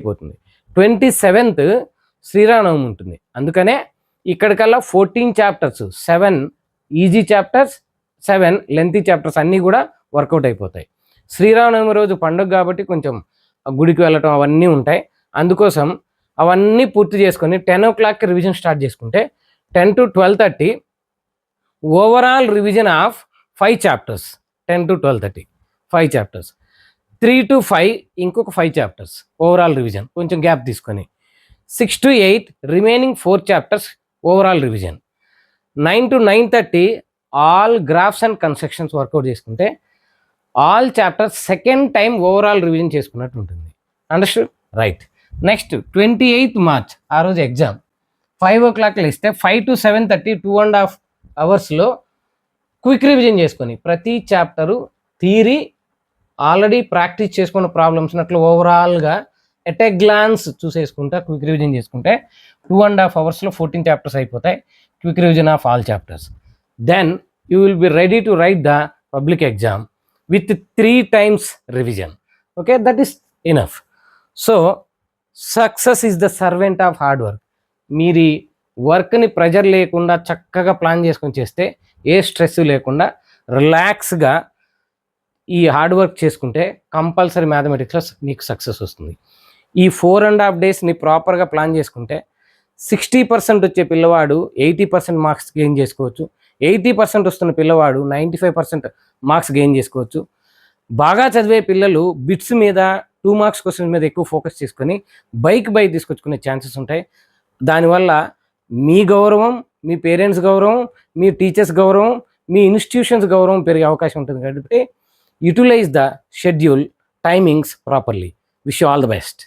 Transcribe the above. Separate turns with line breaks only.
అయిపోతుంది. 27th శ్రీరామనవమి ఉంటుంది. అందుకనే ఇక్కడికల్లా 14 chapters, 7 easy chapters, 7 lengthy chapters అన్నీ కూడా వర్కౌట్ అయిపోతాయి. శ్రీరామనవమి రోజు పండుగ కాబట్టి కొంచెం గుడికి వెళ్ళటం అవన్నీ ఉంటాయి. అందుకోసం అవన్నీ పూర్తి చేసుకొని 10 o'clockకి రివిజన్ స్టార్ట్ చేసుకుంటే 10 to 12:30 overall revision of 5 chapters. 10 to 12:30 5 chapters. 3 to 5 ఇంకొక 5 చాప్టర్స్ ఓవరాల్ రివిజన్, కొంచెం గ్యాప్ తీసుకొని. 6 to 8 remaining 4 chapters overall revision. 9 to 9:30 all graphs and constructions work out చేసుకుంటే all chapters second time overall revision చేసుకున్నట్టు ఉంటుంది. Understood? Right. Next 28th March ఆ రోజు exam. 5 o'clock ఇస్తే 5 to 7:30 2.5 hours quick revision చేసుకొని ప్రతి చాప్టరు థియరీ ఆల్రెడీ ప్రాక్టీస్ చేసుకున్న problems అట్లా ఓవరాల్గా ఎట్ ఎ గ్లాన్స్ చూసేసుకుంటా క్విక్ రివిజన్ చేసుకుంటే 2.5 hours 14 చాప్టర్స్ అయిపోతాయి. Quick revision of all chapters. Then you will be ready to write the public exam with 3 times revision. Okay, that is enough. So success is the servant of hard work. మీరు వర్క్ని pressure లేకుండా చక్కగా plan చేసుకొని చేస్తే, ఏ stress లేకుండా రిలాక్స్గా ఈ hard work చేసుకుంటే కంపల్సరీ మ్యాథమెటిక్స్లో మీకు సక్సెస్ వస్తుంది. ఈ 4.5 daysని ప్రాపర్గా ప్లాన్ చేసుకుంటే 60% వచ్చే పిల్లవాడు 80% మార్క్స్ గెయిన్ చేసుకోవచ్చు. 80% వస్తున్న పిల్లవాడు 95% మార్క్స్ గెయిన్ చేసుకోవచ్చు. బాగా చదివే పిల్లలు బిట్స్ మీద 2 marks క్వశ్చన్స్ మీద ఎక్కువ ఫోకస్ చేసుకొని బై తీసుకొచ్చుకునే ఛాన్సెస్ ఉంటాయి. దానివల్ల మీ గౌరవం, మీ పేరెంట్స్ గౌరవం, మీ టీచర్స్ గౌరవం, మీ ఇన్స్టిట్యూషన్స్ గౌరవం పెరిగే అవకాశం ఉంటుంది. కాబట్టి utilize the schedule timings properly. Wish you all the best.